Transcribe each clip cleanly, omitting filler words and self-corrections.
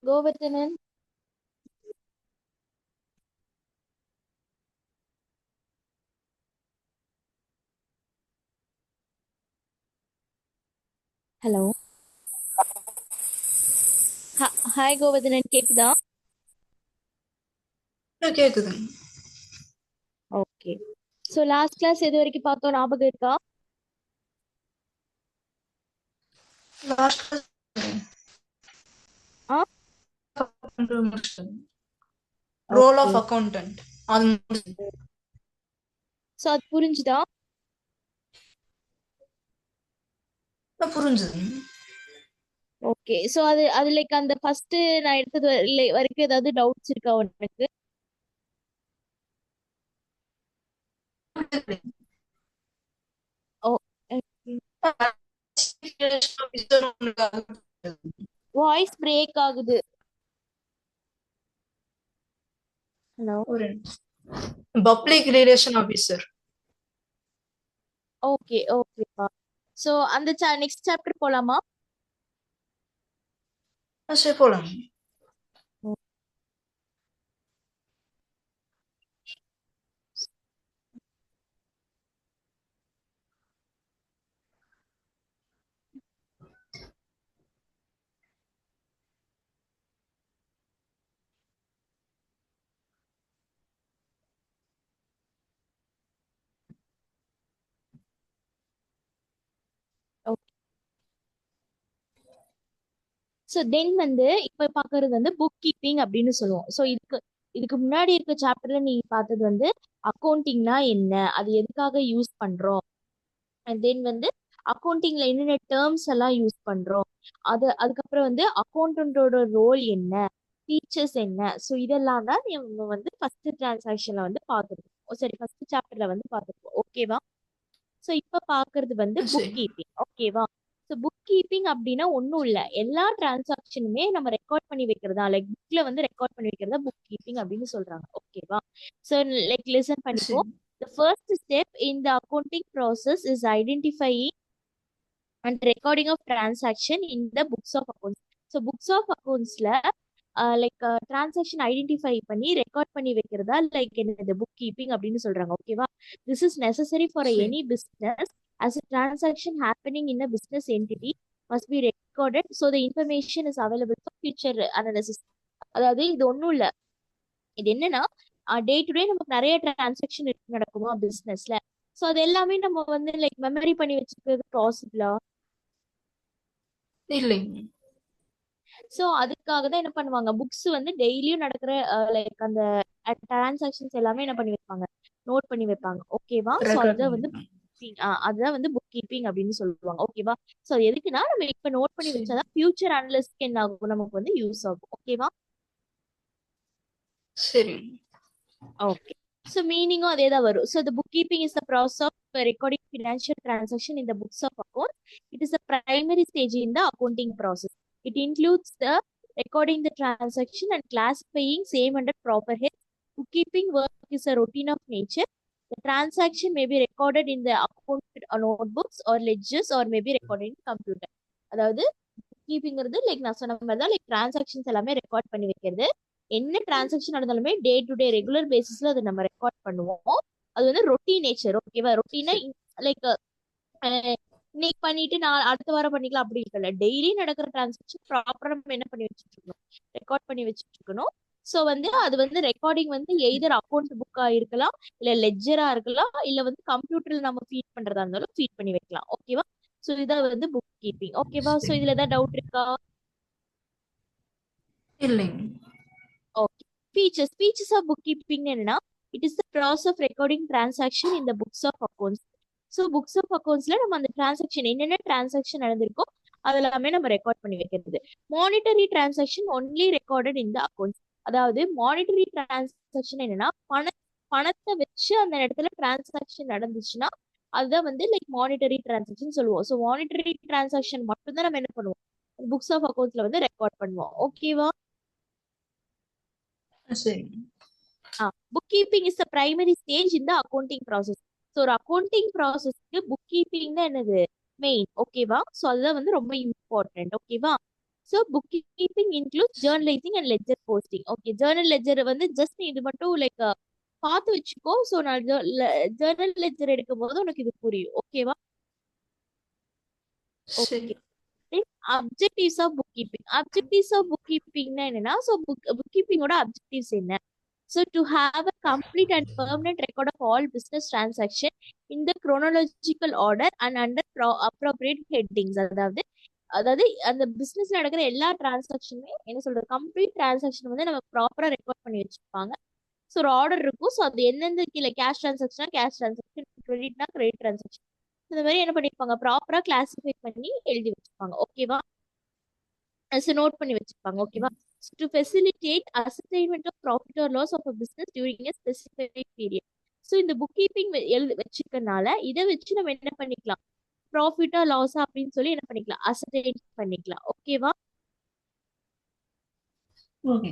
Govardhanan. Hello. Hi Govardhanan, கேக்குதா? கேக்குதுங்க. Okay. So last class எது வரைக்கும் பார்த்தோம் ஞாபகம் இருக்கா? Last ah role okay. Of accountant அது முடிச்சுது. சோ அது புரிஞ்சுதா? புரிஞ்சுது. ஓகே. சோ அது அது லைக் அந்த ஃபர்ஸ்ட் நான் எடுத்தது வரைக்கும் ஏதாவது டவுட்ஸ் இருக்கா உனக்கு? ஓ, வாய்ஸ் பிரேக் ஆகுது. ஹலோ. ஒரு பப்ளிக் ரிலேஷன் ஆபீசர். ஓகே ஓகேப்பா. சோ அந்த நெக்ஸ்ட் சாப்டர் போலாமா? சரி போலாம். ஓகே. ஸோ தென் வந்து இப்ப பாக்குறது வந்து புக் கீப்பிங் அப்படின்னு சொல்லுவோம். ஸோ இதுக்கு முன்னாடி இருக்க சாப்டர்ல நீ பார்த்தது வந்து அக்கௌண்டிங்னா என்ன, அது எதுக்காக யூஸ் பண்றோம், அண்ட் தென் வந்து அக்கௌண்டிங்ல என்னென்ன டேர்ம்ஸ் எல்லாம் யூஸ் பண்றோம், அதுக்கப்புறம் வந்து அக்கௌண்டன்டோட ரோல் என்ன, ஃபீச்சர்ஸ் என்ன. ஸோ இதெல்லாம் தான் நம்ம வந்து ஃபர்ஸ்ட் டிரான்சாக்ஷன்ல வந்து பார்த்துருக்கோம். சரி, ஃபர்ஸ்ட் சாப்டர்ல வந்து பார்த்துருக்கோம். ஓகேவா? ஸோ இப்போ பார்க்கறது வந்து புக் சரி கீப்பிங். ஓகேவா? ஸோ புக் கீப்பிங் அப்படின்னா ஒன்றும் இல்லை, எல்லா டிரான்சாக்ஷனுமே நம்ம ரெக்கார்ட் பண்ணி வைக்கிறதா, லைக் புக்ல வந்து ரெக்கார்ட் பண்ணி வைக்கிறதா புக் கீப்பிங் அப்படின்னு சொல்றாங்க. ஓகேவா? ஸோ லைக் லிசன் பண்ணிக்கோ. சரி The first step in the accounting process is identifying and recording of transaction in the books of accounts. So books of அக்கௌண்ட்ஸ்ல லைக் டிரான்சாக்ஷன் ஐடென்டிஃபை பண்ணி ரெக்கார்ட் பண்ணி வைக்கிறதா லைக் என்னது புக் கீப்பிங் அப்படின்னு சொல்றாங்க. ஓகேவா? திஸ் இஸ் நெசசரி ஃபார் சரி any business as a transaction happening in a business entity must be recorded so the information is available for future analysis. அதாவது இது ஒன்றும் இல்லை, இது என்னன்னா டே டு டே நமக்கு நிறைய டிரான்சாக்ஷன் நடக்குமா பிஸ்னஸ்ல. ஸோ அது எல்லாமே நம்ம வந்து லைக் மெமரி பண்ணி வச்சுக்கிறது பாசிபிளா? இல்லைங்க. ஸோ அதுக்காக தான் என்ன பண்ணுவாங்க, புக்ஸ் வந்து டெய்லியும் நடக்கிற லைக் அந்த டிரான்சாக்ஷன்ஸ் எல்லாமே என்ன பண்ணி வைப்பாங்க, நோட் பண்ணி வைப்பாங்க. ஓகேவா? ஸோ ரெக்கார்ட் அதுதான் வந்து பண்ணிருக்கேன். அதுதான் வந்து புக் கீப்பிங் அப்படின்னு சொல்லுவாங்க. ஓகேவா? ஸோ அது எதுக்குன்னா நம்ம இப்ப நோட் பண்ணி சரி வச்சாதான் ஃபியூச்சர் அனலிஸ்ட்க்கு என்ன ஆகும், நமக்கு வந்து யூஸ் ஆகும். ஓகேவா? சரி ஓகே. ஸோ மீனிங்கும் அதே தான் வரும். So the book keeping is the process of recording financial transaction in the books of accounts. It is a primary stage in the accounting process. It includes the recording the transaction and classifying same under proper head. Bookkeeping work is a routine of nature. The transaction may be recorded in the account notebooks or ledgers or may be recorded in computer. அதாவது கீப்பிங்கிறது like நான் சொன்ன மாதிரி தான், like transactions எல்லாமே record பண்ணி வைக்கிறது. என்ன transaction நடந்தாலுமே டே டு டே ரெகுலர் பேசிஸ்ல அதை நம்ம ரெக்கார்ட் பண்ணுவோம். அது வந்து ரொட்டீன் நேச்சர். ஓகேவா? ரொட்டீனா சரி லைக் இன்னைக்கு பண்ணிட்டு நான் அடுத்த வாரம் பண்ணிக்கலாம் அப்படி இருக்கல, டெய்லி நடக்கிற டிரான்சாக்ஷன் ப்ராப்பரா நம்ம என்ன பண்ணி வச்சுட்டு இருக்கணும், ரெக்கார்ட் பண்ணி வச்சுட்டு இருக்கணும். ஸோ வந்து அது வந்து ரெக்கார்டிங் வந்து எய்தர் அக்கௌண்ட் புக்கா இருக்கலாம், இல்ல லெட்ஜரா இருக்கலாம், இல்ல வந்து கம்ப்யூட்டர்ல நம்ம ஃபீட் பண்றதா இருந்தாலும் ஃபீட் பண்ணி வைக்கலாம். ஓகேவா? ஸோ இதான் வந்து புக் கீப்பிங். ஓகேவா? ஸோ சரி இதுல ஏதாவது டவுட் இருக்கா? இல்லைங்க. Okay. Features of book keeping என்னன்னா, it is the process of recording transaction in the books of accounts. So books of அக்கௌண்ட்ஸ்ல நம்ம அந்த டிரான்சாக்ஷன் என்னென்ன டிரான்சாக்ஷன் நடந்திருக்கோ அதெல்லாமே நம்ம ரெக்கார்ட் பண்ணி வைக்கிறது. Monetary transaction only recorded in the accounts. அதாவது மானிட்டரி டிரான்சாக்ஷன் என்னன்னா பணத்தை வச்சு அந்த இடத்துல டிரான்சாக்ஷன் நடந்துச்சுன்னா அதுதான் வந்து லைக் மானிட்டரி டிரான்சாக்ஷன் சொல்லுவோம். ஸோ மானிட்டரி டிரான்சாக்ஷன் மட்டும்தான் நம்ம என்ன பண்ணுவோம், புக்ஸ் ஆஃப் அக்கௌண்ட்ஸ்ல வந்து ரெக்கார்ட் பண்ணுவோம். ஓகேவா? சரி book keeping is the primary stage இந்த அக்கௌண்டிங் ப்ராசஸ். ஸோ ஒரு அக்கௌண்டிங் ப்ராசஸ்க்கு புக் கீப்பிங் தான் என்னது மெயின். ஓகேவா? ஸோ அதுதான் வந்து ரொம்ப இம்பார்ட்டன்ட். ஓகேவா? So book keeping includes journalising and ledger posting. Okay, Journal ledger வந்து ஜஸ்ட் இது மட்டும் லைக் பார்த்து வச்சுக்கோ. ஸோ நான் ஜேர்னல் லெட்ஜர் எடுக்கும் போது உனக்கு இது புரியும். ஓகேவா? சரி. Okay. Objectives of book keeping. Objectives of book கீப்பிங்னா என்னன்னா, ஸோ புக் கீப்பிங்கோட அப்ஜெக்டிவ்ஸ் என்ன? So to have a complete and permanent record of all business transaction in the chronological order and under appropriate headings. அதாவது அதாவது அந்த பிசினஸ்ல நடக்கிற எல்லா டிரான்சாக்ஷனுமே என்ன சொல்றது, கம்ப்ளீட் டிரான்சாக்ஷன் வந்து நம்ம ப்ராப்பரா ரெக்கார்ட் பண்ணி வச்சிருப்பாங்க. ஸோ ஒரு ஆர்டர் இருக்கும். ஸோ அது எந்தெந்த கீழே கேஷ் டிரான்சாக்ஷனா கேஷ் டிரான்சாக்ஷன், கிரெடிட்னா கிரெடிட் டிரான்சாக்ஷன், இந்த மாதிரி என்ன பண்ணிருப்பாங்க, ப்ராப்பரா கிளாசிஃபை பண்ணி எழுதி வச்சிருப்பாங்க. ஓகேவா? நோட் பண்ணி வச்சிருப்பாங்க. ஓகேவா? To facilitate assignment of profit or loss of a business during a specified period. So இந்த புக் கீப்பிங் எழுதி வச்சிருக்கனால இதை வச்சு நம்ம என்ன பண்ணிக்கலாம், ப்ராஃபிட்டா லாஸா அப்படின்னு சொல்லி என்ன பண்ணிக்கலாம், அசைன் பண்ணிக்கலாம். ஓகேவா? Okay.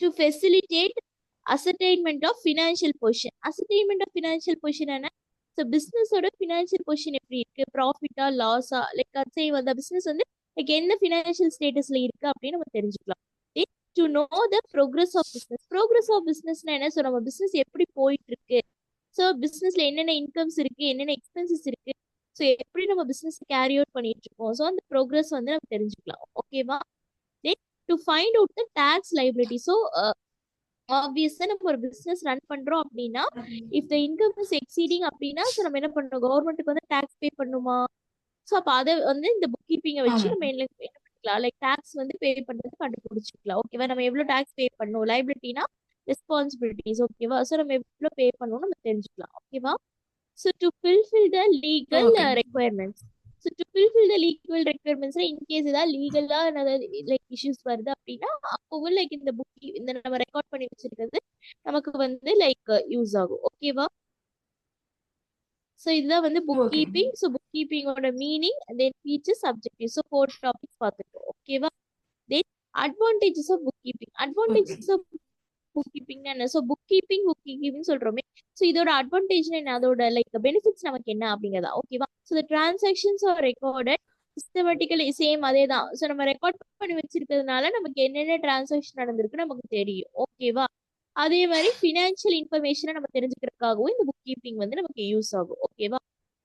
To facilitate ascertainment of financial position. Ascertainment of financial position என்ன? ஸோ பிஸ்னஸோட ஃபினான்ஷியல் பொசிஷன் எப்படி இருக்கு, ப்ராஃபிட்டா லாஸா, லைக் சே அந்த பிஸ்னஸ் வந்து லைக் எந்த ஃபினான்ஷியல் ஸ்டேட்டஸ்ல இருக்கு அப்படின்னு நம்ம தெரிஞ்சுக்கலாம். To know the progress of business. Progress of பிஸ்னஸ்னா என்ன? ஸோ நம்ம பிஸ்னஸ் எப்படி போயிட்டு இருக்கு, ஸோ பிஸ்னஸ்ல என்னென்ன இன்கம்ஸ் இருக்கு, என்னென்ன எக்ஸ்பென்சஸ் இருக்கு, ஸோ எப்படி நம்ம பிஸ்னஸ் கேரி அவுட் பண்ணிட்டு இருக்கோம், ஸோ அந்த ப்ரோக்ரஸ் வந்து நம்ம தெரிஞ்சுக்கலாம். ஓகேவா? To find out the tax liability. So ஆப்வியஸா நம்ம ஒரு பிசினஸ் ரன் பண்றோம் அப்படின்னா, if the income is exceeding அப்படின்னா, ஸோ நம்ம என்ன பண்றோம், கவர்மெண்ட்டுக்கு வந்து டேக்ஸ் பே பண்ணுமா? ஸோ அப்போ அதை வந்து இந்த புக் கீப்பிங்கை வச்சு ஆமா. நம்ம என்ன பண்ணிக்கலாம், லைக் டேக்ஸ் வந்து பே பண்றது கண்டுபிடிச்சிக்கலாம். ஓகேவா? நம்ம எவ்வளவு டேக்ஸ் பே பண்ணணும், லைபிலிட்டினா ரெஸ்பான்சிபிலிட்டிஸ். ஓகேவா? ஸோ நம்ம எவ்வளவு பே பண்ணணும் நம்ம தெரிஞ்சுக்கலாம். ஓகேவா? So to fulfil the legal okay. Requirements. So to fulfil the legal ரெக்குயர்மெண்ட்ஸ்ல இன்கேஸ் ஏதாவது லீகலா லைக் இஷ்யூஸ் வருது அப்படின்னா, அப்போவும் லைக் இந்த புக் இந்த நம்ம ரெக்கார்ட் பண்ணி வச்சிருக்கிறது நமக்கு வந்து லைக் யூஸ் ஆகும். ஓகேவா? ஸோ இதுதான் வந்து book okay. Keeping. So book கீப்பிங்கோட meaning, then features, objective. So 4 topics பார்த்துருக்கோம். ஓகேவா? Then advantages of book keeping. Okay. Advantages of book keeping என்ன? ஸோ புக் கீப்பிங் சொல்றோமே, ஸோ இதோட அட்வான்டேஜ் என்ன, அதோட லைக் பெனிஃபிட்ஸ் நமக்கு என்ன அப்படிங்கிறதா. ஓகேவா? So the transactions are recorded systematically, same அதே தான். ஸோ நம்ம ரெக்கார்ட் பண்ணி வச்சிருக்கிறதுனால நமக்கு என்னென்ன டிரான்சாக்ஷன் நடந்திருக்கு நமக்கு தெரியும். ஓகேவா? அதே மாதிரி ஃபினான்ஷியல் இன்ஃபர்மேஷனை நம்ம தெரிஞ்சுக்கிறதுக்காகவும் இந்த புக் கீப்பிங் வந்து நமக்கு யூஸ் ஆகும். ஓகேவா?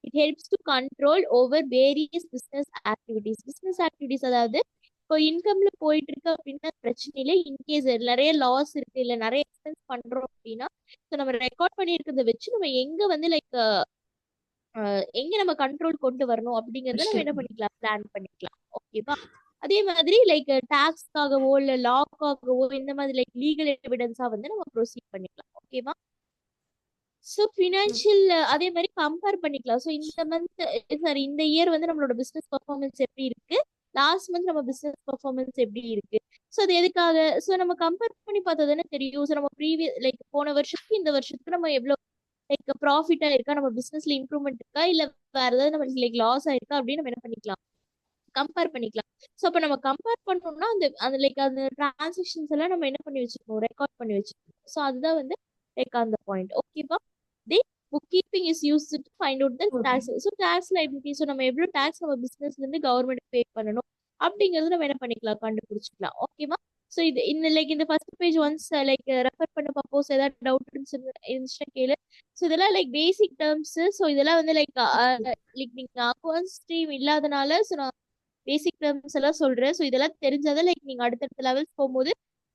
It helps to control over various business activities. Business activities அதாவது இப்போ இன்கம்ல போயிட்டு இருக்கு அப்படின்னா பிரச்சனை இல்லை. இன்கேஸ் நிறைய லாஸ் இருக்கு, இல்ல நிறைய எக்ஸ்பென்ஸ் பண்றோம் அப்படின்னா, ஸோ நம்ம ரெக்கார்ட் பண்ணியிருக்கிறத வச்சு நம்ம எங்க வந்து லைக் எங்க நம்ம கண்ட்ரோல் கொண்டு வரணும் அப்படிங்கறத நம்ம என்ன சரி. பண்ணிக்கலாம், பிளான் பண்ணிக்கலாம். ஓகேவா? அதே மாதிரி லைக் டாக்ஸ்க்காகவோ இல்ல லாக்காகவோ இந்த மாதிரி லைக் லீகல் எவிடன்ஸா வந்து நம்ம ப்ரொசீட் பண்ணிக்கலாம். ஓகேவா? ஸோ ஃபினான்ஷியல் அதே மாதிரி கம்பேர் பண்ணிக்கலாம். ஸோ இந்த மந்த் சாரி இந்த இயர் வந்து நம்மளோட பிசினஸ் பர்ஃபார்மன்ஸ் எப்படி இருக்கு, லாஸ்ட் மந்த் நம்ம பிசினஸ் பர்ஃபார்மன்ஸ் எப்படி இருக்கு, ஸோ அது எதுக்காக, ஸோ நம்ம கம்பேர் பண்ணி பார்த்தா தானே தெரியும். ஸோ நம்ம ப்ரீவியஸ் லைக் போன வருஷத்துக்கு இந்த வருஷத்துக்கு நம்ம எவ்வளோ லைக் ப்ராஃபிட்டா இருக்கா, நம்ம பிசினஸ்ல இம்ப்ரூவ்மெண்ட் இருக்கா, இல்ல வேற ஏதாவது நம்ம லைக் லாஸ் ஆயிருக்கா அப்படின்னு நம்ம என்ன பண்ணிக்கலாம், கம்பேர் பண்ணிக்கலாம். ஸோ அப்போ நம்ம கம்பேர் பண்ணோம்னா அந்த அந்த லைக் அந்த டிரான்சாக்ஷன்ஸ் எல்லாம் நம்ம என்ன பண்ணி வச்சுக்கணும், ரெக்கார்ட் பண்ணி வச்சுக்கணும். ஸோ அதுதான் வந்து லைக் அந்த பாயிண்ட். ஓகேவா? They book keeping is use to find out the okay. Tax. So tax liability, so நம்ம எவ்வளோ டாக்ஸ் நம்ம பிசினஸ்ல இருந்து கவர்மெண்ட் பே பண்ணணும் அப்படிங்கறது நம்ம என்ன பண்ணிக்கலாம், கண்டுபிடிச்சிக்கலாம். ஓகேவா? ஸோ இது இந்த லைக் இந்த first page once like refer பண்ண சப்போஸ் ஏதாவது டவுட் இருந்துச்சுன்னா கேளு. ஸோ இதெல்லாம் லைக் பேசிக் டேர்ம்ஸ். ஸோ இதெல்லாம் வந்து லைக் லைக் நீங்க அக்கௌண்ட்ஸ் ஸ்ட்ரீம் இல்லாதனால ஸோ நான் பேசிக் டேர்ம்ஸ் எல்லாம் சொல்றேன். ஸோ இதெல்லாம் தெரிஞ்சாதான் லைக் நீங்க அடுத்தடுத்த லெவல்ஸ் போகும்போது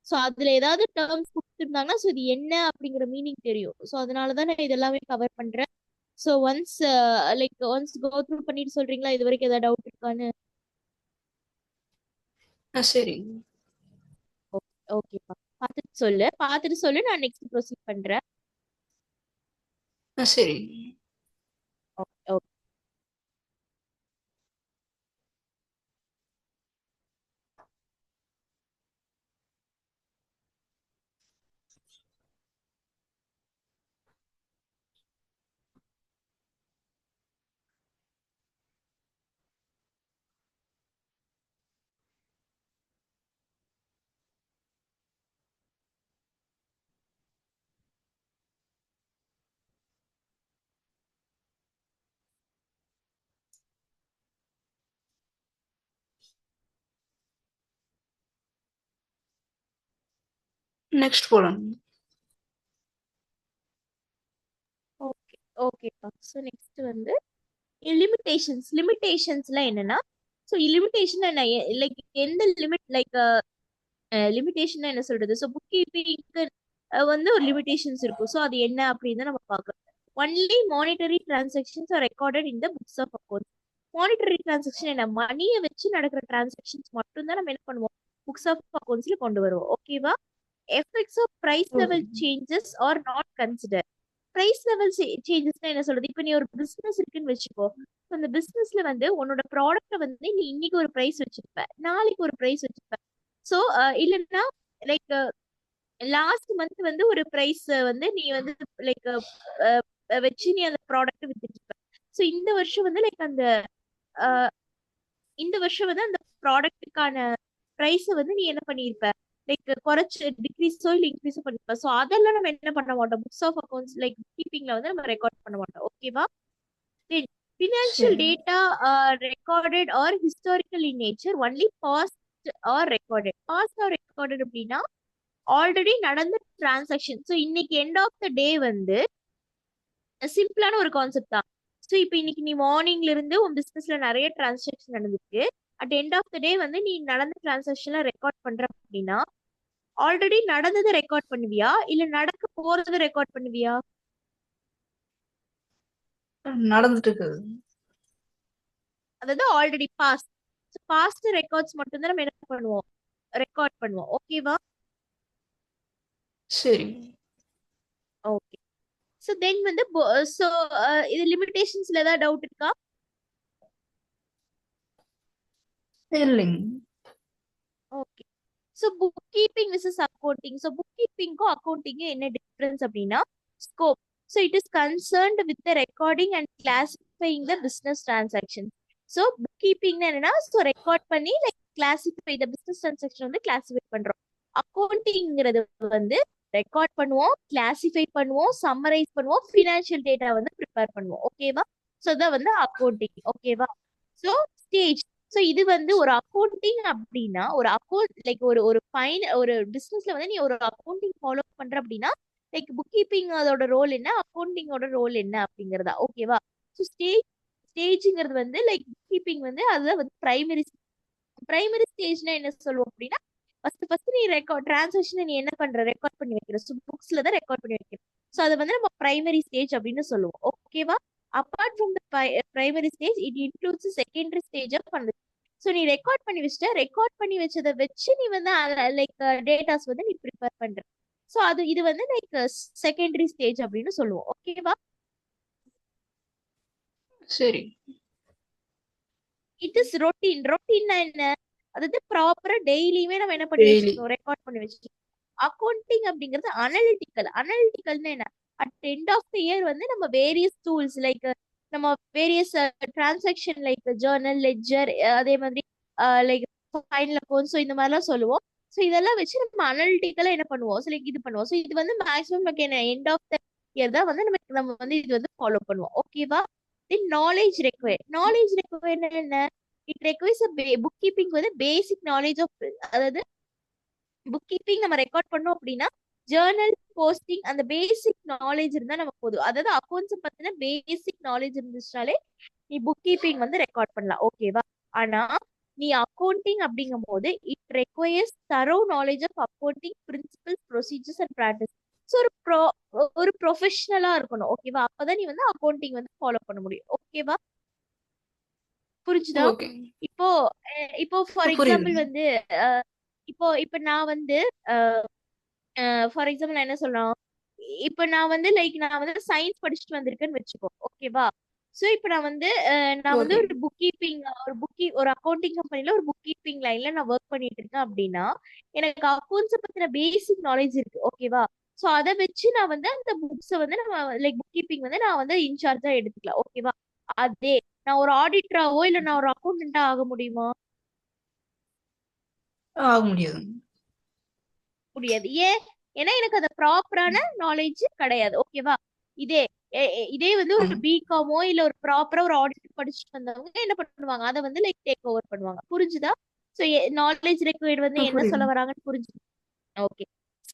ஸோ அதுல ஏதாவது டேர்ம்ஸ் கொடுத்துருந்தாங்கன்னா ஸோ இது என்ன அப்படிங்கிற மீனிங் தெரியும். ஸோ அதனாலதான் நான் இதெல்லாமே கவர் பண்றேன். So once like once go through பண்ணிட்டு சொல்றீங்களா, இது வரைக்கும் ஏதாவது டவுட் இருக்கான்னு? சரி. ஓகேப்பா, பார்த்துட்டு சொல்லு, நான் நெக்ஸ்ட் ப்ரொசீட் பண்றேன். சரி. ஓகே. நெக்ஸ்ட் போலாம். ஓகே ஓகேப்பா. ஸோ நெக்ஸ்ட் வந்து லிமிட்டேஷன்ஸ்லாம் என்னன்னா, ஸோ லிமிட்டேஷன் லைக் எந்த லிமிட் லைக் லிமிட்டேஷன் என்ன சொல்றது? ஸோ புக் கீப்பிங்க்கு வந்து ஒரு லிமிட்டேஷன்ஸ் இருக்கும். ஸோ அது என்ன அப்படின்னு தான் நம்ம பார்க்கலாம். Only monetary transactions are recorded in the books of accounts. Monetary transaction என்ன? மணியை வச்சு நடக்கிற டிரான்சாக்ஷன்ஸ் மட்டும் தான் நம்ம என்ன பண்ணுவோம்? புக்ஸ் ஆஃப் அக்கௌண்ட்ஸ்ல கொண்டு வருவோம். ஓகேவா? Effects of price okay. Level changes are not consider. Price level சேஞ்சஸ்னா என்ன சொல்றது? இப்போ நீ ஒரு பிசினஸ் இருக்குன்னு வச்சுக்கோ. அந்த பிசினஸ்ல வந்து உன்னோட ப்ராடக்ட்டை வந்து நீ இன்னைக்கு ஒரு பிரைஸ் வச்சிருப்ப, நாளைக்கு ஒரு பிரைஸ் வச்சிருப்ப. ஸோ இல்லைன்னா லைக் லாஸ்ட் மந்த் வந்து ஒரு பிரைஸ் வந்து நீ வந்து லைக் வச்சு நீ அந்த ப்ராடக்ட் வித்துட்டு இருப்ப. ஸோ இந்த வருஷம் வந்து லைக் அந்த அஹ், இந்த வருஷம் வந்து அந்த ப்ராடக்ட்டுக்கான ப்ரைஸை வந்து நீ என்ன பண்ணியிருப்ப? லைக் குறைச்சு டிக்ரீஸோ இல்லை இன்க்ரீஸோ பண்ணிருப்ப. ஸோ அதெல்லாம் நம்ம என்ன பண்ண மாட்டோம்? புக்ஸ் ஆஃப் அக்கௌண்ட்ஸ் லைக் கீப்பிங்ல வந்து நம்ம ரெக்கார்ட் பண்ண மாட்டோம். ஓகேவா? Then financial சரி. data are recorded or historical in nature, only past or recorded. Past or recorded அப்படின்னா ஆல்ரெடி நடந்த டிரான்சாக்ஷன். ஸோ இன்னைக்கு எண்ட் ஆஃப் த டே வந்து சிம்பிளான ஒரு கான்செப்ட் தான். ஸோ இப்போ இன்னைக்கு நீ மார்னிங்ல இருந்து உன் பிசினஸ்ல நிறைய டிரான்சாக்ஷன் நடந்திருக்கு. அட் எண்ட் ஆஃப் த டே வந்து நீ நடந்த டிரான்சாக்ஷன்ல ரெக்கார்ட் பண்ற அப்படின்னா ஆல்ரெடி நடந்ததை ரெக்கார்ட் பண்ணுவியா இல்ல நடக்க போறதை ரெக்கார்ட் பண்ணுவியா? நடந்துட்டு இருக்குது. அதாவது ஆல்ரெடி பாஸ்ட். பாஸ்ட் ரெக்கார்ட்ஸ் மட்டும் தான் நம்ம என்ன பண்ணுவோம்? ரெக்கார்ட் பண்ணுவோம். ஓகேவா? சரி. ஓகே. ஸோ தென் வந்து ஸோ இது லிமிடேஷன்ஸ்ல ஏதாவது டவுட் இருக்கா? இல்லைங்க. Okay. So book keeping versus accounting. So புக் கீப்பிங்க்கும் அக்கௌண்டிங்கும் என்ன டிஃபரன்ஸ் அப்படின்னா scope. So it is concerned with the recording and classifying the business transaction. So book keeping என்னன்னா ஸோ ரெக்கார்ட் பண்ணி like classify the business transaction வந்து classify பண்றோம். அக்கௌண்டிங்கிறது வந்து ரெக்கார்ட் பண்ணுவோம், கிளாசிஃபை பண்ணுவோம், சம்மரைஸ் பண்ணுவோம், ஃபினான்ஷியல் டேட்டா வந்து ப்ரிப்பேர் பண்ணுவோம். ஓகேவா? ஸோ இதான் வந்து அக்கௌண்டிங். ஓகேவா? So stage. ஸோ இது வந்து ஒரு அக்கௌண்டிங் அப்படின்னா ஒரு அக்கௌண்ட் லைக் ஒரு ஒரு ஒரு பிசினஸ்ல வந்து நீ ஒரு அக்கௌண்டிங் ஃபாலோ பண்ற அப்படின்னா லைக் புக் கீப்பிங் அதோட ரோல் என்ன, அக்கௌண்டிங்கோட ரோல் என்ன அப்படிங்கறதா. ஓகேவா? ஸோ ஸ்டேஜ்ங்கிறது வந்து லைக் புக் கீப்பிங் வந்து அதுதான் வந்து பிரைமரி ஸ்டேஜ்னா என்ன சொல்லுவோம் அப்படின்னா ஃபர்ஸ்ட் நீ ரெக்கார்ட் டிரான்சாக்ஷனை நீ என்ன பண்ற? ரெக்கார்ட் பண்ணி வைக்கிற. ஸோ புக்ஸ்ல தான் ரெக்கார்ட் பண்ணி வைக்கிற. ஸோ அதை வந்து நம்ம பிரைமரி ஸ்டேஜ் அப்படின்னு சொல்லுவோம். ஓகேவா? Apart from the primary stage it includes secondary stage of அந்த. ஸோ நீ ரெக்கார்ட் பண்ணி வச்சுட்ட, ரெக்கார்ட் பண்ணி வச்சதை வச்சு நீ வந்து லைக் டேட்டாஸ் வந்து நீ ப்ரிப்பேர் பண்ற. ஸோ இது வந்து லைக் செகண்டரி ஸ்டேஜ் அப்படின்னு சொல்லுவோம். ஓகேவா? சரி. It is routine. ரொட்டீன்னா என்ன? அதாவது ப்ராப்பரா டெய்லியுமே நம்ம என்ன பண்ணி டெய்லி. வச்சுக்கணும்? ரெக்கார்ட் பண்ணி வச்சுக்கணும். அக்கௌண்டிங் அப்படிங்கிறது அனலிட்டிக்கல். அனலிட்டிக்கல்னா என்ன? At end of the year வந்து நம்ம வேரியஸ் டூல்ஸ் லைக் நம்ம various transaction like journal, ledger, அதே மாதிரி லைக் ஃபைனல் அக்கௌண்ட், ஸோ இந்த மாதிரிலாம் சொல்லுவோம். ஸோ இதெல்லாம் வச்சு நம்ம அனலிட்டிக்கலா என்ன பண்ணுவோம்? ஸோ லைக் இது பண்ணுவோம். ஸோ இது வந்து மேக்ஸிமம் நமக்கு என்ன எண்ட் ஆஃப் த இயர் தான் வந்து நம்ம வந்து இது வந்து ஃபாலோ பண்ணுவோம். ஓகேவா? தென் நாலேஜ் ரெக்வயர். நாலேஜ் ரெக்வயர் என்ன? இட் ரெக்வயர்ஸ் புக் கீப்பிங் வந்து பேசிக் நாலேஜ் ஆஃப், அதாவது புக் கீப்பிங் நம்ம ரெக்கார்ட் பண்ணோம் அப்படின்னா ஜேர்னல், போஸ்டிங் அந்த பேசிக் நாலேஜ் இருந்தா நமக்கு போதும். அதாவது அக்கௌண்ட்ஸ் பத்தின பேசிக் நாலேஜ் இருந்துச்சுனாலே நீ புக் கீப்பிங் வந்து ரெக்கார்ட் பண்ணலாம். ஓகேவா? ஆனா நீ அக்கௌண்டிங் அப்படிங்கும் போது it requires thorough knowledge of accounting principles, procedures and practice. So ஒரு ப்ரொஃபஷனலா இருக்கணும். ஓகேவா? அப்பதான் நீ வந்து அக்கௌண்டிங் வந்து ஃபாலோ பண்ண முடியும். ஓகேவா? புரிஞ்சுதா? ஓகே. இப்போ இப்போ ஃபார் புரியுது. எக்ஸாம்பிள் வந்து இப்போ இப்போ நான் வந்து ஃபார் எக்ஸாம்பிள் நான் என்ன சொல்றேன்? இப்போ நான் வந்து சயின்ஸ் படிச்சுட்டு வந்திருக்கேன்னு வச்சுக்கோ. ஓகேவா? ஸோ இப்போ நான் வந்து ஓகே. ஒரு அக்கௌண்டிங் கம்பெனில ஒரு புக் கீப்பிங் லைன்ல நான் ஒர்க் பண்ணிட்டு இருக்கேன் அப்படின்னா எனக்கு அக்கௌண்ட்ஸ் பத்தின பேசிக் நாலேஜ் இருக்கு. ஓகேவா? ஸோ அதை வச்சு நான் வந்து அந்த புக்ஸை வந்து நம்ம லைக் புக் கீப்பிங் வந்து நான் வந்து இன்சார்ஜா எடுத்துக்கலாம். ஓகேவா? அதே நான் ஒரு ஆடிட்டராவோ இல்ல நான் ஒரு அக்கௌண்டன்டா ஆக முடியுமா? ஆக முடியாது. முடியாது. ஏன்? ஏன்னா எனக்கு அந்த ப்ராப்பரான நாலேஜ் கிடையாது. ஓகேவா? இதே இதே வந்து ஒரு ஆமா. பிகாமோ இல்ல ஒரு ப்ராப்பரா ஒரு ஆடிட் படிச்சுட்டு வந்தவங்க என்ன பண்ணுவாங்க? அதை வந்து லைக் டேக் ஓவர் பண்ணுவாங்க. புரிஞ்சுதா? ஸோ நாலேஜ் ரெக்வயர்ட் வந்து என்ன சொல்ல புரியுது. வராங்கன்னு புரிஞ்சு. ஓகே.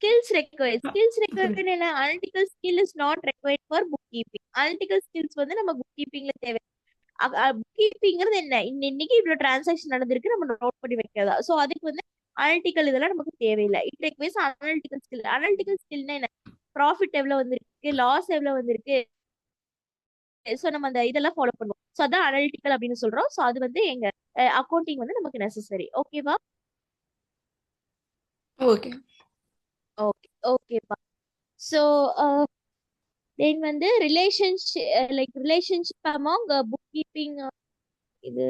skills required. Skills புரியுது. required என்ன? Analytical skill is not required for bookkeeping. Analytical skills வந்து நம்ம bookkeepingல தேவை. bookkeepingங்கிறது என்ன? இன்னைக்கு இவ்வளவு டிரான்சாக்ஷன் நடந்திருக்கு நம்ம நோட் பண்ணி வைக்கிறதா. சோ அதுக்கு வந்து அனலிட்டிக்கல் இதெல்லாம் நமக்கு தேவையில்லை. It requires analytical skill. Analytical ஸ்கில்னா என்ன? ப்ராஃபிட் எவ்வளவு வந்திருக்கு, லாஸ் எவ்வளவு வந்திருக்கு, சோ நம்ம அந்த இதெல்லாம் ஃபாலோ பண்ணுவோம். சோ அதான் அனலிட்டிக்கல் அப்படின்னு சொல்றோம். சோ அது வந்து எங்க அக்கௌண்டிங் வந்து நமக்கு நெசசரி. ஓகேவா? ஓகே. ஓகே ஓகேப்பா. சோ தென் வந்து ரிலேஷன்ஷிப் அமாங் புக் கீப்பிங் இது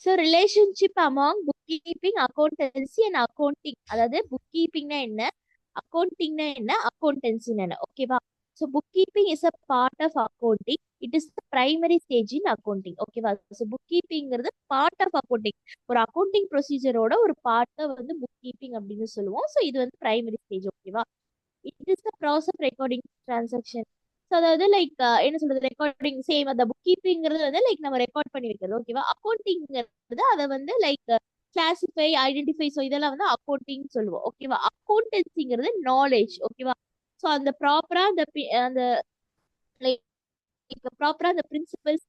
so relationship among book keeping, accountancy and accounting. அதாவது புக் கீப்பிங்னா என்ன, அக்கௌண்டிங்னா என்ன, அக்கௌண்டன்சினா என்ன. ஓகேவா? So book keeping is a part of accounting. It is the primary stage in accounting. ஓகேவா? ஸோ புக் கீப்பிங்கிறது பார்ட் ஆஃப் அக்கௌண்டிங். ஒரு அக்கௌண்டிங் ப்ரொசீஜரோட ஒரு பார்ட்டை வந்து புக் கீப்பிங் அப்படின்னு சொல்லுவோம். ஸோ இது வந்து பிரைமரி ஸ்டேஜ். ஓகேவா? It is the process of recording transaction. So அதாவது என்ன சொல்றது, ரெக்கார்டிங் சேம் அந்த புக் கீப்பிங்கிறது வந்து நம்ம ரெக்கார்ட் பண்ணி வைக்கிறது. ஓகேவா? அக்கௌண்டிங்கிறது அதை வந்து கிளாசிஃபை, ஐடென்டிஃபை, ஸோ இதெல்லாம் வந்து அக்கௌண்டிங் சொல்லுவோம். ஓகேவா? அக்கௌண்டன்சிங்கிறது நாலேஜ். ஓகேவா? ஸோ அந்த ப்ராப்பரா அந்த லைக் ப்ராப்பரா அந்த பிரின்சிபல்ஸ்,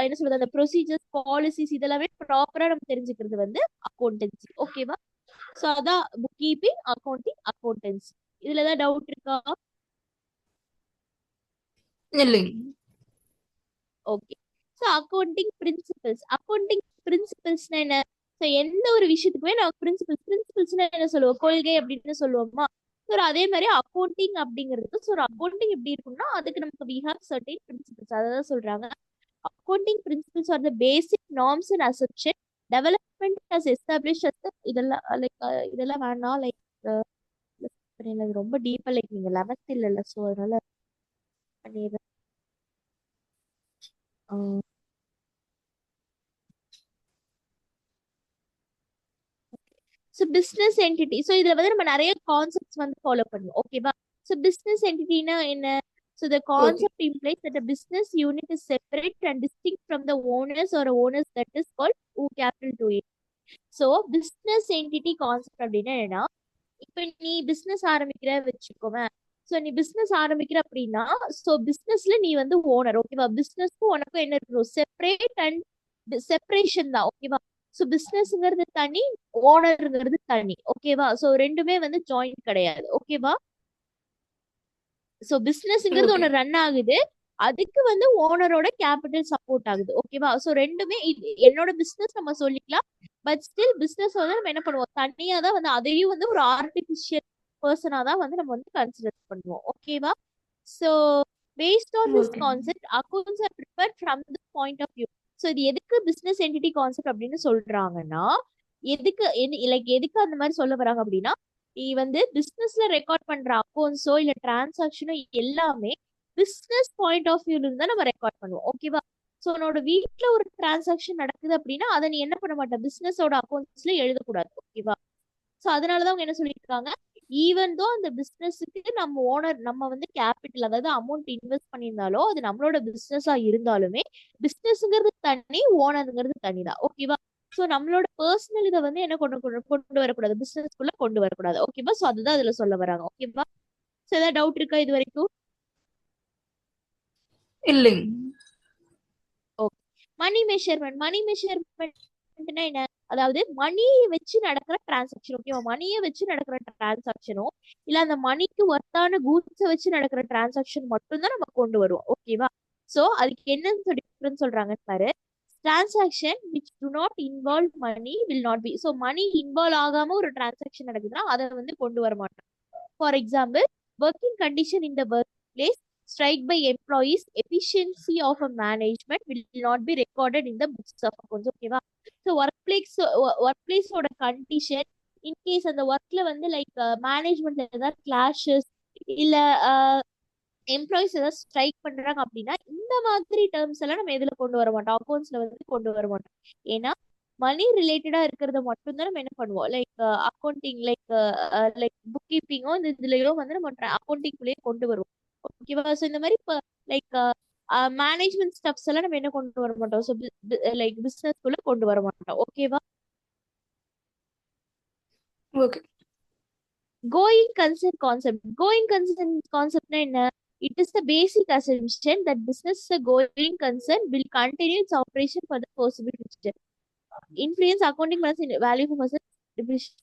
என்ன சொல்றது, அந்த ப்ரொசீஜர்ஸ், பாலிசிஸ் இதெல்லாமே ப்ராப்பரா நம்ம தெரிஞ்சுக்கிறது வந்து அக்கௌண்டன்சி. ஓகேவா? ஸோ அதான் புக் கீப்பிங், அக்கௌண்டிங், அக்கௌண்டன்சி. இதுல ஏதாவது டவுட் இருக்கா? இல்லைங்க. ஓகே. ஸோ அக்கௌண்டிங் பிரின்சிபல்ஸ்னா என்ன? ஸோ எந்த ஒரு விஷயத்துக்குமே நம்ம பிரின்சிபல்ஸ்னா என்ன சொல்லுவோம், கொள்கை அப்படின்னு சொல்லுவோமா. ஸோ அதே மாதிரி அக்கௌண்டிங் அப்படிங்கிறதுக்கு, ஸோ ஒரு அக்கௌண்டிங் எப்படி இருக்கும்னா அதுக்கு நமக்கு வி ஹேவ் சர்டைன் பிரின்சிபல்ஸ். அதான் சொல்றாங்க, accounting principles R the basic norms and assumption development has establish இதெல்லாம் இதெல்லாம் வேணாம். ரொம்ப டீப்பா நீங்க 11th இல்ல, ஸோ அதனால பண்ணிடுறேன். ஸோ பிஸ்னஸ் என்டிட்டி, ஸோ இதுல வந்து நம்ம நிறைய கான்செப்ட்ஸ் வந்து ஃபாலோ பண்ணுவோம். ஓகேவா? ஸோ பிஸ்னஸ் என்டிட்டினா என்ன? So the okay. Concept implies that a business unit is separate and distinct from the owners that is called who capital to it. So business entity concept அப்படின்னா என்னன்னா, இப்ப நீ business ஆரம்பிக்கிற வச்சுக்கோவேன். So நீ business ஆரம்பிக்கிற அப்படின்னா, so பிசினஸ்ல நீ வந்து ஓனர். ஓகேவா? பிசினஸ்க்கும் உனக்கும் என்ன இருக்கணும், செப்பரேட் அண்ட் செப்பரேஷன் தான். ஓகேவா? ஸோ பிசினஸ்ங்கிறது தனி, ஓனருங்கிறது தனி. ஓகேவா? ஸோ ரெண்டுமே வந்து ஜாயிண்ட் கிடையாது. ஓகேவா? ஸோ பிசினஸ்ங்கிறது ஓகே. ஒன்று ரன் ஆகுது, அதுக்கு வந்து ஓனரோட கேபிட்டல் சப்போர்ட் ஆகுது. ஓகேவா? ஸோ ரெண்டுமே என்னோட பிசினஸ் நம்ம சொல்லிக்கலாம். பட் ஸ்டில் பிசினஸ் வந்து நம்ம என்ன பண்ணுவோம், தனியா தான் வந்து அதையும் வந்து ஒரு ஆர்டிபிஷியல் பர்சனா தான் வந்து நம்ம வந்து கன்சிடர் பண்ணுவோம். ஓகேவா? So based on this okay. Concept accounts are prepared from the point of view. So இது எதுக்கு பிசினஸ் என்டிட்டி கான்செப்ட் அப்படின்னு சொல்றாங்கன்னா, எதுக்கு அந்த மாதிரி சொல்ல வராங்க அப்படின்னா, நீ வந்து பிசினஸ்ல ரெக்கார்ட் பண்ற அக்கௌண்ட்ஸோ இல்ல டிரான்சாக்ஷனோ எல்லாமே பிசினஸ் பாயிண்ட் ஆஃப் வியூல இருந்து தான் நம்ம ரெக்கார்ட் பண்ணுவோம். ஓகேவா? ஸோ உன்னோட வீட்ல ஒரு டிரான்சாக்ஷன் நடக்குது அப்படின்னா அதை நீ என்ன பண்ண மாட்ட, பிசினஸோட அக்கௌண்ட்ஸ்ல எழுதக்கூடாது. ஓகேவா? ஸோ அதனாலதான் அவங்க என்ன சொல்லியிருக்காங்க, ஈவன் தோ அந்த பிசினஸுக்கு நம்ம வந்து கேபிட்டல், அதாவது அமௌண்ட் இன்வெஸ்ட் பண்ணியிருந்தாலோ அது நம்மளோட பிசினஸா இருந்தாலுமே பிசினஸ்ங்கிறது தனி, ஓனருங்கிறது தனிதான். ஓகேவா? ஸோ நம்மளோட பர்சனல் இதை வந்து என்ன கொண்டு வரக்கூடாது, பிசினஸ்க்குள்ள கொண்டு வரக்கூடாது. ஓகேவா? ஸோ அதுதான் அதுல சொல்ல வராங்க. ஓகேவா? ஸோ ஏதாவது டவுட் இருக்கா இது வரைக்கும்? இல்லைங்க. ஓகே. மணி மெஷர்மெண்ட்னா என்ன? அதாவது மணி வச்சு நடக்கிற டிரான்சாக்ஷன். ஓகேவா? மணியை வச்சு நடக்கிற டிரான்சாக்ஷனோ இல்ல அந்த மணிக்கு ஒர்த்தான கூட்ஸை வச்சு நடக்கிற டிரான்சாக்ஷன் மட்டும்தான் நம்ம கொண்டு வருவோம். ஓகேவா? சோ அதுக்கு என்னன்னு டிஃபரன்ஸ் சொல்றாங்க பாரு. Transaction which do not involve money will not be. So money involve ஆகாம ஒரு டிரான்சாக்ஷன் நடக்குதுன்னா அதை வந்து கொண்டு வர மாட்டோம். For example, working condition in the workplace, strike by employees, efficiency of a management will not be recorded in the books of accounts. ஓகேவா? So work பிளேஸோட condition, in case அந்த ஒர்க்ல வந்து மேனேஜ்மெண்ட்ல ஏதாவது கிளாஷஸ் இல்ல எம்ப்ளாயிஸ் ஏதாவது ஸ்ட்ரைக் பண்றாங்க அப்படின்னா இந்த மாதிரி டேர்ம்ஸ் எல்லாம் நம்ம எதுல கொண்டு வர மாட்டோம், அக்கௌண்ட்ஸ்ல வந்து கொண்டு வர மாட்டோம். ஏன்னா மணி ரிலேட்டடா இருக்கிறத மட்டும்தான் நம்ம என்ன பண்ணுவோம், லைக் அக்கௌண்டிங், லைக் புக் கீப்பிங்கோ இந்த இதுலயோ வந்து நம்ம அக்கௌண்டிங்குள்ளேயே கொண்டு வருவோம். ஓகேவா? ஸோ இந்த மாதிரி இப்போ லைக் மேனேஜ்மெண்ட் ஸ்டப்ஸ் எல்லாம் நம்ம என்ன கொண்டு வர மாட்டோம், ஸோ லைக் பிசினஸ்க்குள்ள கொண்டு வர மாட்டோம். ஓகேவா? Okay. Going concern concept. Going concern concept என்ன? It is the basic assumption that business going concern will continue its operation for the foreseeable future. Influence accounting plus value for person depreciation.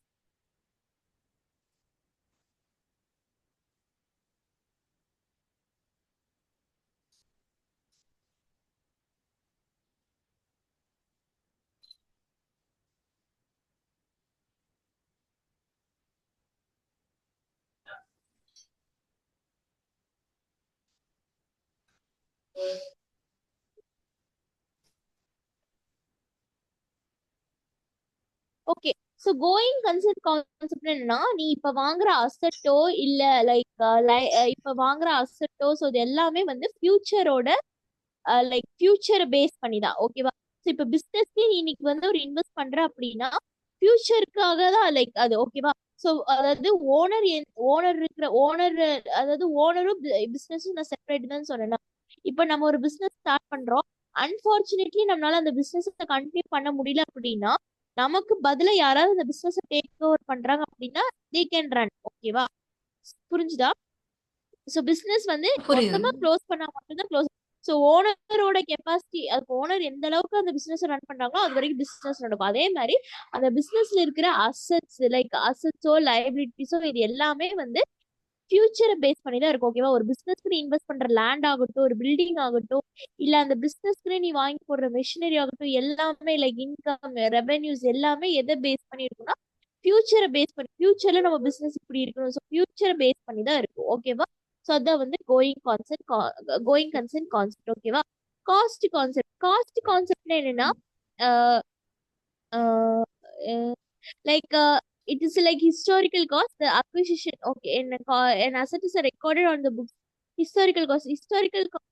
Okay. So going concern concept என்னன்னா, நீ இப்ப வாங்குற அசட்டோ இல்ல like இப்ப வாங்குற அசட்டோ, so இது எல்லாமே வந்து ஃபியூச்சரோட லைக் ஃபியூச்சரை பேஸ் பண்ணி தான். ஓகேவா? ஸோ இப்போ பிஸ்னஸ்க்கு நீ இன்னைக்கு வந்து ஒரு இன்வெஸ்ட் பண்ற அப்படின்னா ஃபியூச்சருக்காக தான் லைக் அது. ஓகேவா? ஸோ அதாவது ஓனர் இருக்கிற ஓனர், அதாவது ஓனரும் பிஸ்னஸும் நான் செப்பரேட் தான் சொன்னேன். இப்போ நம்ம ஒரு பிஸ்னஸ் ஸ்டார்ட் பண்றோம், அன்பார்ச்சுனேட்லி நம்மளால அந்த பிஸ்னஸ் கண்டினியூ பண்ண முடியல அப்படின்னா நமக்கு பதிலா யாராவது அந்த பிஸ்னஸ் டேக் ஓவர் பண்றாங்க அப்படின்னா தே கேன் ரன். ஓகேவா? புரிஞ்சுதா? ஸோ பிஸ்னஸ் வந்து புரியுது. மொத்தமா க்ளோஸ் பண்ணா மட்டும்தான் க்ளோஸ். ஸோ ஓனரோட கெப்பாசிட்டி, அதுக்கு ஓனர் எந்த அளவுக்கு அந்த பிசினஸ் ரன் பண்றாங்களோ அது வரைக்கும் பிசினஸ் நடக்கும். அதே மாதிரி அந்த பிசினஸ்ல இருக்கிற அசட்ஸ், லைக் அசட்ஸோ லைபிலிட்டிஸோ இது எல்லாமே வந்து ஃபியூச்சரை பேஸ் பண்ணி தான் இருக்கும். ஓகேவா? ஒரு பிசினஸ்க்கு நீ இன்வெஸ்ட் பண்ற லேண்ட் ஆகட்டும், ஒரு பில்டிங் ஆகட்டும், இல்ல அந்த பிசினஸ்க்கு நீ வாங்கி போடுற மெஷினரி ஆகட்டும், எல்லாமே லைக் இன்கம் ரெவென்யூஸ் எல்லாமே எதை பேஸ் பண்ணி இருக்கும்னா ஃபியூச்சரை பேஸ் பண்ணி, ஃபியூச்சர்ல நம்ம பிசினஸ் இப்படி இருக்கணும், ஸோ ஃபியூச்சரை பேஸ் பண்ணி தான் இருக்கும். ஓகேவா? ஸோ அதான் வந்து கோயிங் கன்சர்ன் கான்செப்ட். ஓகேவா? காஸ்ட் கான்செப்ட் என்னன்னா like it is like historical cost, the acquisition. Okay, an asset is recorded on the books. Historical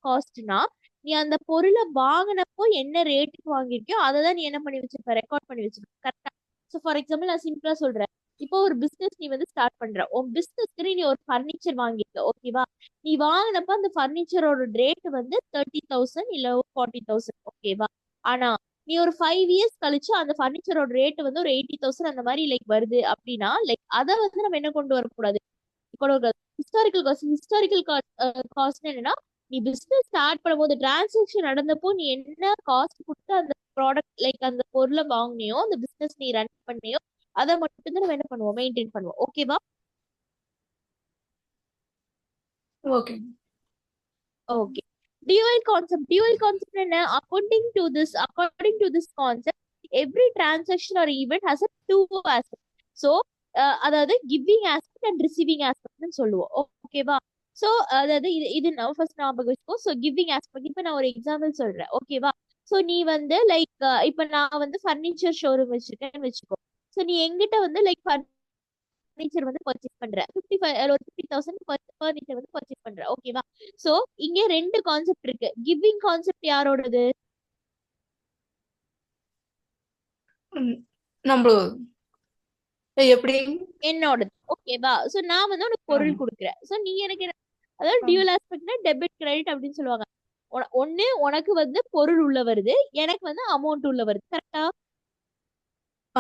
காஸ்ட்னா நீ அந்த பொருளை வாங்கினப்போ என்ன ரேட்டுக்கு வாங்கிருக்கியோ அதை தான் நீ என்ன பண்ணி வச்சிருப்ப, ரெக்கார்ட் பண்ணி வச்சிருப்ப. கரெக்டா? ஸோ ஃபார் எக்ஸாம்பிள் நான் சிம்பிளா சொல்றேன். இப்போ ஒரு பிசினஸ் நீ வந்து ஸ்டார்ட் பண்ற, உன் பிசினஸ்க்கு நீ ஒரு ஃபர்னிச்சர் வாங்கிருக்க. ஓகேவா? நீ வாங்கினப்ப அந்த ஃபர்னிச்சரோட ரேட் வந்து 30,000 இல்ல 40,000. ஓகேவா? ஆனா நீ ஒரு 5 இயர்ஸ் கழிச்சு அந்த ஃபர்னிச்சரோட ரேட் வந்து ஒரு 80,000 அந்த மாதிரி லைக் வருது அப்படின்னா லைக் அதை வந்து நம்ம என்ன கொண்டு வரக்கூடாது, ஹிஸ்டாரிக்கல் காஸ்ட் என்னன்னா நீ பிசினஸ் ஸ்டார்ட் பண்ணும்போது டிரான்சாக்ஷன் நடந்தப்போ நீ என்ன காஸ்ட் கொடுத்து அந்த ப்ராடக்ட் லைக் அந்த பொருளை வாங்கினியோ, அந்த பிசினஸ் நீ ரன் பண்ணியோ, அதை மட்டும் தான் நம்ம என்ன பண்ணுவோம், மெயின்டைன் பண்ணுவோம். ஓகேவா? Okay. ஓகே. டியூவல் கான்செப்ட் என்ன? According to this concept every transaction or event has a two aspect. So அதாவது கிவிங் ஆஸ்பெக்ட் அண்ட் ரிசீவிங் ஆஸ்பெக்ட்னு சொல்லுவோம். ஓகேவா? ஸோ அதாவது இது நான் ஃபர்ஸ்ட் ஞாபகம் வச்சுக்கோ. ஸோ கிவிங் ஆஸ்பெக்ட், இப்போ நான் ஒரு எக்ஸாம்பிள் சொல்றேன். ஓகேவா? ஸோ நீ வந்து லைக் இப்போ நான் வந்து ஃபர்னிச்சர் ஷோரூம் வச்சிருக்கேன்னு வச்சுக்கோ. ஸோ நீ எங்கிட்ட வந்து லைக் ஃபர்னிச்சர் வந்து பர்ச்சேஸ் பண்ற, 50,000 ஃபர்னிச்சர் வந்து பர்ச்சேஸ் பண்ற. ஓகேவா? சோ இங்க ரெண்டு கான்செப்ட் இருக்கு. கிவிங் கான்செப்ட் யாரோடது? நம்மளோட. எப்படி? என்னோடது. ஓகேவா? சோ நான் வந்து உனக்கு பொருள் கொடுக்குறேன். சோ நீ எனக்கு அதாவது டியூவல் ஆஸ்பெக்ட்னா டெபிட் கிரெடிட் அப்படின்னு சொல்லுவாங்க. ஒண்ணு உனக்கு வந்து பொருள் உள்ள வருது, எனக்கு வந்து அமௌண்ட் உள்ள வருது. கரெக்டா?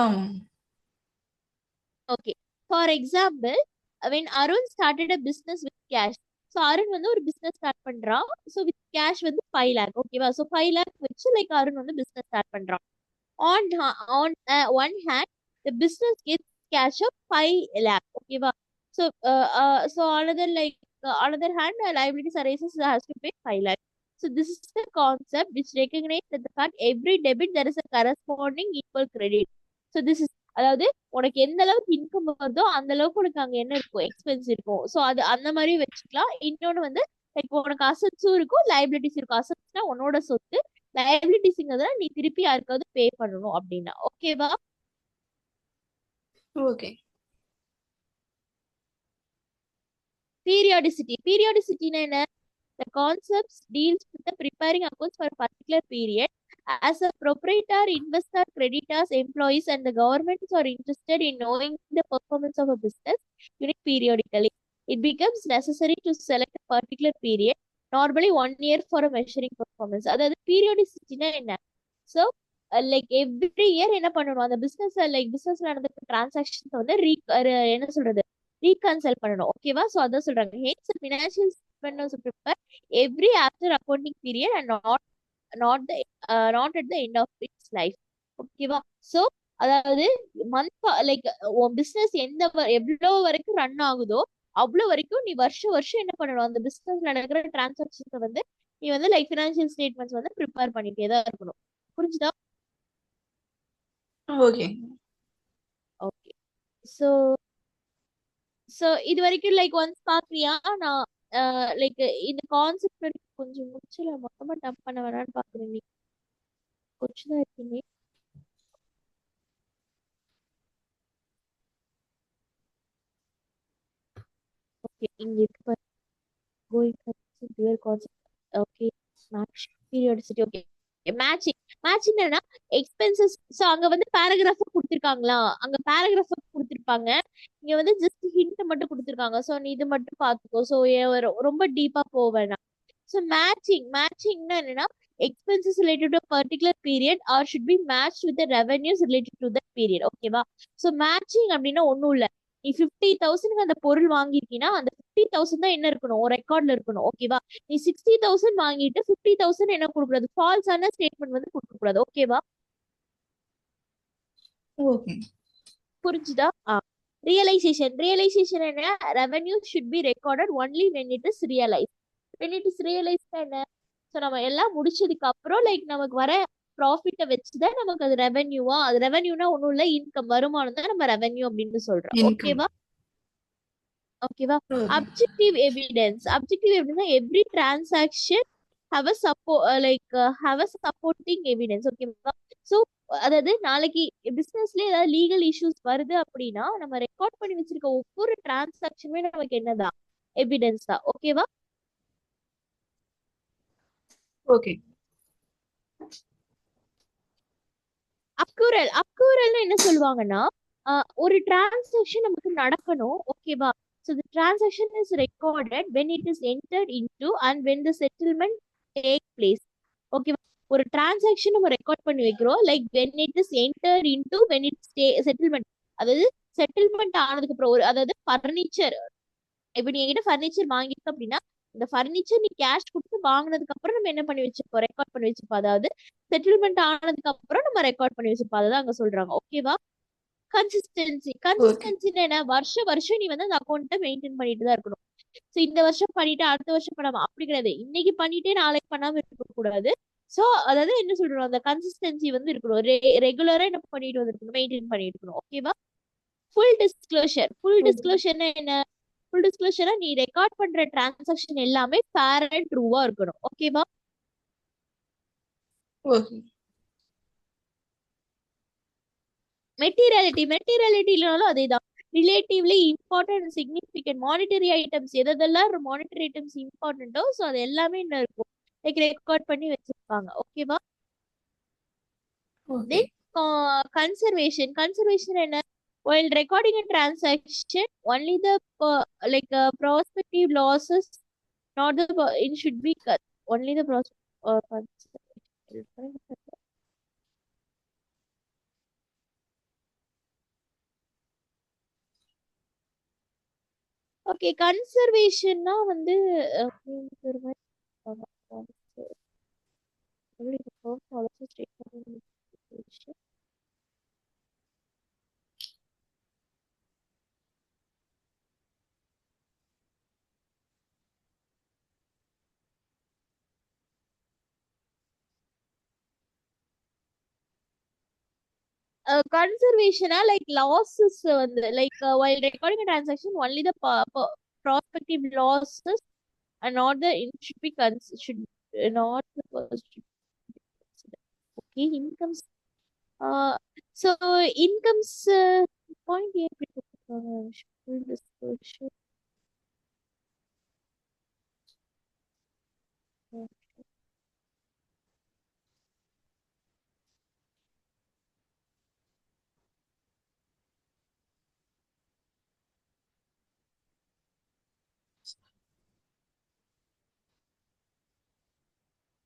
ஆமா. Okay. For example, when Arun started a business with cash. So Arun வந்து ஒரு பிசினஸ் ஸ்டார்ட் பண்றான். ஸோ வித் கேஷ் வந்து 5 lakh. ஓகேவா? ஸோ 5 lakh வச்சு லைக் அருண் வந்து பிசினஸ் ஸ்டார்ட் பண்றான். On one hand, the business gets cash of 5 lakh. ஓகேவா? So another hand, liabilities arises has to pay 5 lakh. So this is the concept which recognizes that the fact every debit there is a corresponding equal credit. So this is அதாவது உனக்கு எந்த அளவுக்கு income வருதோ அந்த அளவுக்கு உனக்கு அங்க என்ன இருக்கும், எக்ஸ்பென்ஸ் இருக்கும். ஸோ அது அந்த மாதிரி வச்சுக்கலாம். இன்னொன்னு வந்து லைக் உனக்கு அசட்ஸும் இருக்கும், லைபிலிட்டிஸ் இருக்கும். அசட்ஸ்னா உன்னோட சொத்து, லைபிலிட்டிஸ்ங்கிறத நீ திருப்பி யாருக்காவது பே பண்ணணும் அப்படின்னா. ஓகேவா? ஓகே. பீரியாடிசிட்டினா என்ன? The concepts deals with the preparing accounts for a particular period. As a proprietor, investor, creditors, employees, and the governments are interested in knowing the performance of a business unit periodically. It becomes necessary to select a particular period, normally 1 year, for a measuring performance. அதாவது periodicity என்ன? So, like every year என்ன பண்ணணும், அந்த business நடந்த transactions வந்து என்ன சொல்றது, ரீகன்சல் பண்ணணும். ஓகேவா? ஸோ அதான் சொல்றாங்க. Hence financial statements prepare every after accounting period and not at the end of its life. ஓகேவா? ஸோ அதாவது லைக் உன் பிசினஸ் எவ்வளோ வரைக்கும் ரன் ஆகுதோ அவ்வளோ வரைக்கும் நீ வருஷம் வருஷம் என்ன பண்ணணும், அந்த பிசினஸ் நடக்கிற டிரான்சாக்ஷன்ஸை வந்து நீ வந்து லைக் ஃபினான்ஷியல் ஸ்டேட்மெண்ட்ஸ் வந்து ப்ரிப்பேர் பண்ணிட்டே தான் இருக்கணும். புரிஞ்சுதா? ஓகே. ஓகே. ஸோ இது வரைக்கும் லைக் ஒன்ஸ் பாக்குறியா? நான் லைக் இந்த கான்செப்ட் வரைக்கும் கொஞ்சம் முடிச்சல, மொத்தமா டம்ப் பண்ண வேணாம்னு பாக்குறேன். நீ கொஞ்சம் தான் இருக்கீங்க. ஓகே, இங்க இருக்கு பாரு. Going clear concept. Okay, match periodicity. Okay, matching என்னன்னா எக்ஸ்பென்சஸ். ஸோ அங்க வந்து பேராகிராஃப் கொடுத்துருக்காங்களா, அங்க பேராகிராஃப் கொடுத்துருப்பாங்க, இங்க வந்து ஜஸ்ட் ஹிண்ட் மட்டும் கொடுத்துருக்காங்க. ஸோ நீ இது மட்டும் பார்த்துக்கோ. ஸோ ரொம்ப டீப்பா போவேனா. ஸோ மேட்சிங்னா என்னன்னா expenses related to particular period are should be match with revenues related to that period. ஓகேவா? ஸோ மேட்சிங் அப்படின்னா ஒன்றும் இல்லை. நீ 50,000 அந்த பொருள் வாங்கியிருக்கீங்கன்னா அந்த 50,000 தான் என்ன இருக்கணும், ஒரு ரெக்கார்ட்ல இருக்கணும். ஓகேவா? நீ 60,000 வாங்கிட்டு 50,000 என்ன கொடுக்கூடாது, ஃபால்ஸான ஸ்டேட்மெண்ட் வந்து கொடுக்க கூடாது. ஓகேவா? ஓகே. புரிஞ்சுதா? ரியலைசேஷன் என்ன, revenue should be recorded only when it is realise. When it is realise என்ன, ஸோ நம்ம எல்லாம் முடிச்சதுக்கு அப்புறம் லைக் நமக்கு வர ப்ராஃபிட்டை வச்சுதான் நமக்கு அது ரெவன்யூவா. அது ரெவன்யூனா ஒன்றும் இல்லை, இன்கம், வருமானம் தான் நம்ம ரெவன்யூ அப்படின்னு சொல்றோம். இன்கம். ஓகேவா? Okay. Objective evidence every transaction have a supporting evidence. ஓகேவா? ஸோ அதாவது நாளைக்கு பிசினஸ்ல ஏதாவது லீகல் இஷ்யூஸ் வருது அப்படின்னா நம்ம ரெக்கார்ட் பண்ணி வச்சிருக்க ஒவ்வொரு டிரான்சாக்ஷனுமே நமக்கு என்னதான், எவிடன்ஸ் தான். ஓகேவா? ஓகே. அக்யூரல்னா என்ன சொல்லுவாங்கன்னா, ஒரு டிரான்சாக்ஷன் நமக்கு நடக்கணும். ஓகேவா? So the transaction is recorded when it is entered into and when the settlement take place. ஓகேவா? ஒரு டிரான்சாக்ஷன் நம்ம ரெக்கார்ட் பண்ணி வைக்கிறோம் like when it is entered into when it's settlement. அதாவது செட்டில்மெண்ட் ஆனதுக்கு அப்புறம் அதாவது ஃபர்னிச்சர், இப்ப நீ என்கிட்ட ஃபர்னிச்சர் வாங்கிருக்க அப்படின்னா இந்த ஃபர்னிச்சர் நீ கேஷ் கொடுத்து வாங்கினதுக்கு அப்புறம் நம்ம என்ன பண்ணி வச்சிருப்போம், ரெக்கார்ட் பண்ணி வச்சிருப்போம். அதாவது செட்டில்மெண்ட் ஆனதுக்கு அப்புறம் நம்ம ரெக்கார்ட் பண்ணி வச்சிருப்போம். அதான் அங்க சொல்றாங்க. ஓகேவா? கன்சிஸ்டன்சி என்ன, வருஷம் நீ வந்து அந்த அக்கௌண்ட்டை மெயின்டைன் பண்ணிட்டு தான் இருக்கணும். ஸோ இந்த வருஷம் பண்ணிட்டு அடுத்த வருஷம் பண்ணாம அப்படி கிடையாது. இன்னைக்கு பண்ணிட்டே நாளைக்கு பண்ணாம இருக்க கூடாது. ஸோ அதாவது என்ன சொல்றோம், அந்த கன்சிஸ்டன்சி வந்து இருக்கணும். ரெகுலரா என்ன பண்ணிட்டு வந்துருக்கணும், மெயின்டைன் பண்ணிட்டு இருக்கணும். ஓகேவா? ஃபுல் டிஸ்க்ளோஷர்னா என்ன, ஃபுல் டிஸ்க்ளோஷரா நீ ரெக்கார்ட் பண்ற டிரான்சாக்ஷன் எல்லாமே ஃபேர் அண்ட் ட்ரூவா இருக்கணும். ஓகேவா? ஓகே. மெட்டீரியாலிட்டினாலும் அதேதான். Relatively important and significant monetary items, எதெல்லாம் மானிட்டரி ஐட்டம்ஸ் இம்பார்ட்டன்ட்டோ ஸோ அது எல்லாமே என்ன இருக்கும், லைக் ரெக்கார்ட் பண்ணி வச்சிருப்பாங்க. ஓகேவா? ஓகே. தென் கன்சர்வேஷன் என்ன, while recording a transaction only the prospective losses, not the it should be only the okay. கன்சர்வேஷன்னா வந்து ஒரு மாதிரி கன்சர்வேஷனா லைக் லாஸஸ் வந்து like while recording a transaction only the prospective losses and not the should be should not the okay incomes. So incomes point எப்படி கொடுத்திருக்காங்க, full disclosure.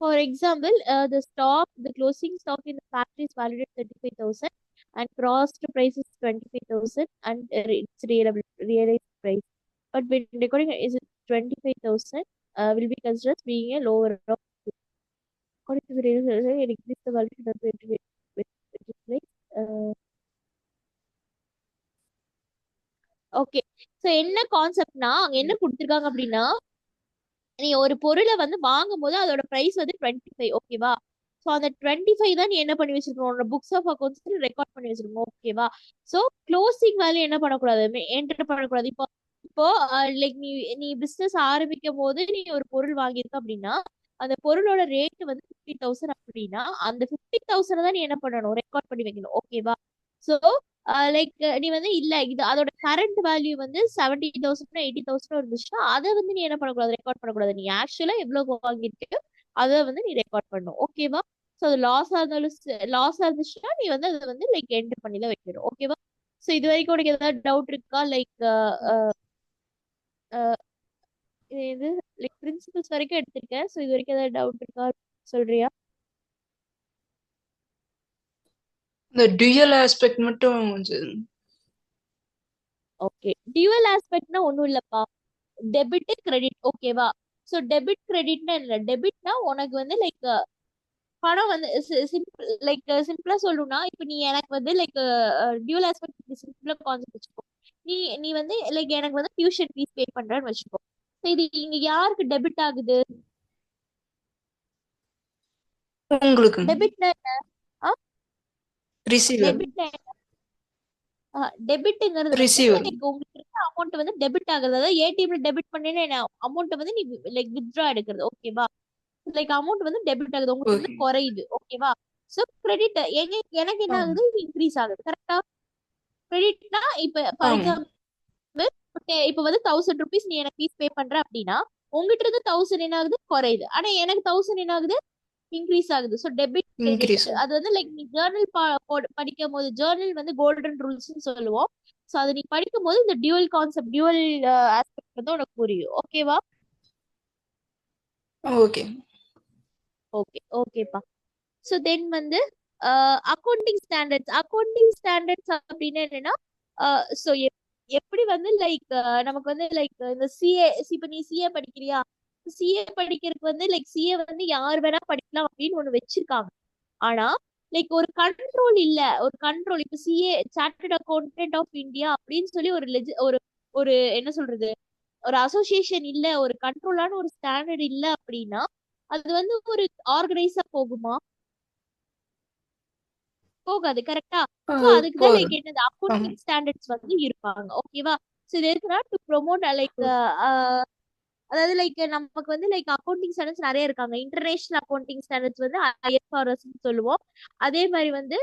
For example, the closing stock in the factory is valued at 35,000 and cost price is 25,000 and its realized price. But when recording is 25,000, will be considered as being a lower of according to the realized price, it increase the value of the price. Okay. So என்ன கான்செப்ட்னா அங்க என்ன கொடுத்துருக்காங்க அப்படின்னா நீ ஒரு பொருளை வந்து வாங்கும்போது அதோட பிரைஸ் வந்து 25, ஓகேவா? ஸோ அந்த 25 தான் நீ என்ன பண்ணி வச்சிருக்கணும், உன்னோட புக்ஸ் ஆஃப் அக்கௌண்ட்ஸ் ரெக்கார்ட் பண்ணி வச்சிருக்கணும், ஓகேவா? ஸோ க்ளோசிங் வேல்யூ என்ன பண்ணக்கூடாது, என்டர் பண்ணக்கூடாது. இப்போ இப்போ லைக் நீ நீ பிசினஸ் ஆரம்பிக்கும் போது நீ ஒரு பொருள் வாங்கியிருக்க அப்படின்னா அந்த பொருளோட ரேட் வந்து 50,000 அப்படின்னா அந்த 50,000 தான் நீ என்ன பண்ணணும், ரெக்கார்ட் பண்ணி வைக்கணும், ஓகேவா? ஸோ லைக் நீ வந்து இல்ல இது அதோட கரண்ட் வேல்யூ வந்து 70,000 80,000 இருந்துச்சுன்னா அதை வந்து நீ என்ன பண்ணக்கூடாது, ரெக்கார்ட் பண்ணக்கூடாது. நீ ஆக்சுவலா எவ்வளவு வாங்கியிருக்கியோ அதை வந்து நீ ரெக்கார்ட் பண்ணணும், ஓகேவா? ஸோ அது லாஸா இருந்துச்சுன்னா நீ வந்து அதை வந்து லைக் என்டர் பண்ணி தான் வைக்கணும், ஓகேவா? ஸோ இது வரைக்கும் உனக்கு ஏதாவது டவுட் இருக்கா? லைக் இது லைக் பிரின்சிபல்ஸ் வரைக்கும் எடுத்திருக்கேன். ஸோ இது வரைக்கும் ஏதாவது டவுட் இருக்கா சொல்றியா? இந்த டியூயல் ஆஸ்பெக்ட் மட்டும் கொஞ்சம். ஓகே, டியூவல் ஆஸ்பெக்ட்னா ஒன்றும் இல்லப்பா, டெபிட் கிரெடிட், ஓகேவா? ஸோ டெபிட் கிரெடிட்னா இல்லை, டெபிட்னா உனக்கு வந்து லைக் பணம் வந்து சிம்பிளா சொல்லணும்னா இப்போ நீ எனக்கு வந்து லைக் டியூவல் ஆஸ்பெக்ட் சிம்பிளா கான்செப்ட் வச்சுக்கோ. நீ நீ வந்து லைக் எனக்கு வந்து டியூஷன் ஃபீஸ் பே பண்றேன்னு வச்சுக்கோ. So இது இங்க யாருக்கு டெபிட் ஆகுது? உங்களுக்கு டெபிட்னா என்ன? ரிசீவர் டெபிட்னா டெபிட்ங்கிறது வந்து ரிசீவர் லைக் உங்களுக்கு இருக்க அமௌண்ட் வந்து டெபிட் ஆகுது. அதாவது ஏடிஎம்ல டெபிட் பண்ணேன்னு அமௌண்ட் வந்து நீ லைக் வித்ட்ரா எடுக்கிறது, ஓகேவா? லைக் அமௌண்ட் வந்து டெபிட் ஆகுது, உங்களுக்கு வந்து ஓகே. குறையுது, ஓகேவா? ஸோ கிரெடிட் எனக்கு என்ன ஆகுது, இன்க்ரீஸ் ஆகுது, கரெக்டா? கிரெடிட்னா இப்ப ஃபார் எக்ஸாம்பிள் இப்ப வந்து 1000 ருபீஸ் நீ எனக்கு ஃபீஸ் பே பண்ற அப்படின்னா உங்ககிட்ட இருந்து 1000 என்ன ஆகுது, குறையுது. ஆனா எனக்கு 1000 என்ன ஆகுது, இன்க்ரீஸ் ஆகுது. So debit credit increase. அது வந்து லைக் நீ ஜேர்னல் படிக்கும் போது ஜேர்னல் வந்து கோல்டன் ரூல்ஸ் சொல்லுவோம். ஸோ அதை நீ படிக்கும் போது இந்த டியூவல் கான்செப்ட் டியூவல் ஆஸ்பெக்ட் வந்து உனக்கு புரியும், ஓகேவா? ஓகே. ஓகே ஓகேப்பா. ஸோ தென் வந்து அக்கௌண்டிங் ஸ்டாண்டர்ட்ஸ் அப்படின்னு என்னன்னா ஸோ எப்படி வந்து லைக் நமக்கு வந்து லைக் இந்த சிஏ, இப்ப நீ சிஏ படிக்கிறியா, சிஏ படிக்கிறதுக்கு வந்து லைக் சிஏ வந்து யார் வேணா படிக்கலாம் அப்படின்னு ஒண்ணு வச்சிருக்காங்க. ஆனா லைக் ஒரு கண்ட்ரோல் இல்ல, ஒரு கண்ட்ரோல் இப்ப CA chartered accountant of India அப்படின்னு சொல்லி ஒரு ஒரு என்ன சொல்றது, ஒரு அசோசியேஷன் இல்ல, ஒரு கண்ட்ரோலான ஒரு ஸ்டாண்டர்ட் இல்ல அப்படின்னா அது வந்து ஒரு ஆர்கனைஸா போகுமா? போகாது, கரெக்டா? சோ அதுக்கு தான் லைக் போதும். என்னது அக்கௌண்டிங் ஸ்டாண்டர்ட்ஸ் வந்து இருப்பாங்க, ஓகேவா? சோ இது எதுக்குன்னா டு ப்ரோமோட் லைக் அதாவது லைக் நமக்கு வந்து லைக் அக்கௌண்டிங் ஸ்டாண்டர்ட்ஸ் நிறைய இருக்காங்க. இன்டர்நேஷனல் அக்கௌண்டிங் ஸ்டாண்டர்ட்ஸ் வந்து ஐஎஃப்ஆர்எஸ் சொல்லுவோம். அதே மாதிரி வந்து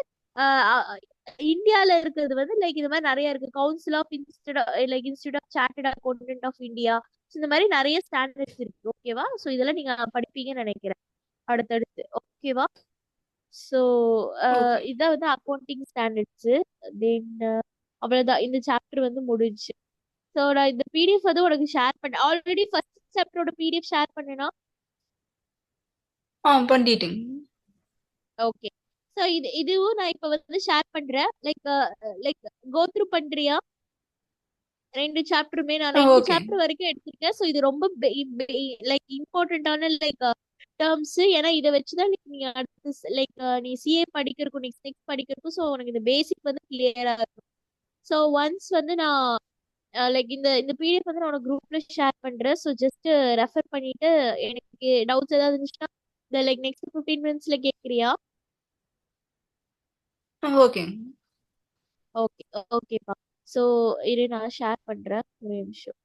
இந்தியால இருக்கிறது வந்து லைக் இது மாதிரி நிறைய இருக்கு. Council of institute of chartered accountant of India, இந்த மாதிரி நிறைய ஸ்டாண்டர்ட்ஸ் இருக்கு, ஓகேவா? சோ இதெல்லாம் நீங்க படிப்பீங்கன்னு நினைக்கிறேன் அடுத்தடுத்து, ஓகேவா? So okay. இதான் வந்து அக்கௌண்டிங் ஸ்டாண்டர்ட்ஸ். தென் அவ்வளவுதான், இந்த சாப்டர் வந்து முடிஞ்சு. ஸோ நான் இந்த பிடிஎஃப் வந்து உனக்கு ஷேர் பண்ணேன் ஆல்ரெடி. ஃபர்ஸ்ட் சாப்டரோட பிடிஎஃப் ஷேர் பண்ணேனா? பண்ணிட்டேங்க. ஓகே. ஸோ இதுவும் நான் இப்ப வந்து ஷேர் பண்றேன். லைக் கோ த்ரூ பண்றியா? ரெண்டு சாப்டருமே நான் 2 ஓகே. சாப்டர் வரைக்கும் எடுத்திருக்கேன். ஸோ இது ரொம்ப லைக் இம்பார்ட்டன்டான லைக் டேர்ம்ஸ். ஏன்னா இதை வச்சுதான் நீ அடுத்து லைக் நீ சிஏ படிக்கிறக்கும் நெக்ஸ்ட் படிக்கிறக்கும் ஸோ உனக்கு இந்த பேசிக் வந்து கிளியரா இருக்கும். ஸோ ஒன்ஸ் வந்து நான் லைக் இந்த இந்த பிடிஎஃப் வந்து நான் உனக்கு குரூப்ல ஷேர் பண்றேன். ஸோ ஜஸ்ட் ரெஃபர் பண்ணிட்டு எனக்கு டவுட்ஸ் ஏதாவது இருந்துச்சுன்னா இந்த லைக் நெக்ஸ்ட் 15 மினிட்ஸ்ல கேட்குறியா? ஓகேங்க. ஓகே ஓகேப்பா. ஸோ இரு நான் ஷேர் பண்றேன், ஒரு நிமிஷம்.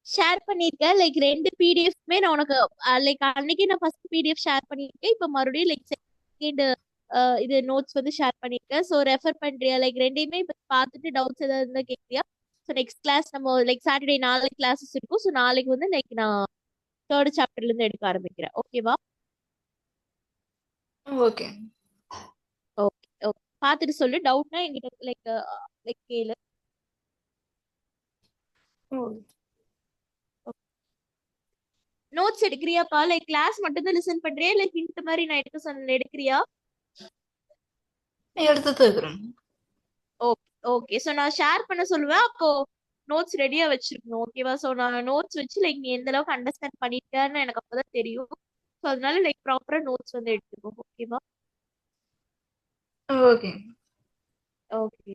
ஷேர் பண்ணிருக்கேன். லைக் 2 பிடிஎஃப்மே நான் உனக்கு லைக் அன்னைக்கு நான் ஃபர்ஸ்ட் பிடிஎஃப் ஷேர் பண்ணிருக்கேன். இப்ப மறுபடியும் லைக் செகண்ட் இது நோட்ஸ் வந்து ஷேர் பண்ணிருக்கேன். ஸோ ரெஃபர் பண்றியா? லைக் ரெண்டையுமே இப்ப பார்த்துட்டு டவுட்ஸ் ஏதாவது இருந்தா கேட்கறியா? ஸோ நெக்ஸ்ட் கிளாஸ் நம்ம லைக் சாட்டர்டே நாளைக்கு கிளாஸஸ் இருக்கும். ஸோ நாளைக்கு வந்து லைக் நான் தேர்ட் சாப்டர்ல இருந்து எடுக்க ஆரம்பிக்கிறேன். ஓகேவா? ஓகே. Okay okay. பார்த்துட்டு சொல்லு. டவுட்னா என்கிட்ட லைக் லைக் கேளு. நோட்ஸ் எடுக்கிறியாப்பா? லைக் கிளாஸ் மட்டும் தான் லிசன் பண்றியா? இல்ல ஹிண்ட் மாதிரி நான் எடுக்க சொன்ன எடுக்கிறியா? எடுத்துட்டு இருக்கிறேன். Okay okay. ஸோ நான் ஷேர் பண்ண சொல்லுவேன். அப்போ நோட்ஸ் ரெடியா வச்சிருக்கணும். ஓகேவா? ஸோ நான் நோட்ஸ் வச்சு லைக் நீ எந்த அளவுக்கு அண்டர்ஸ்டாண்ட் பண்ணிருக்கேன்னு எனக்கு அப்பதான் தெரியும். ஸோ அதனால லைக் ப்ராப்பரா நோட்ஸ் வந்து எடுத்துக்கோ. ஓகேவா? ஓகே. ஓகே.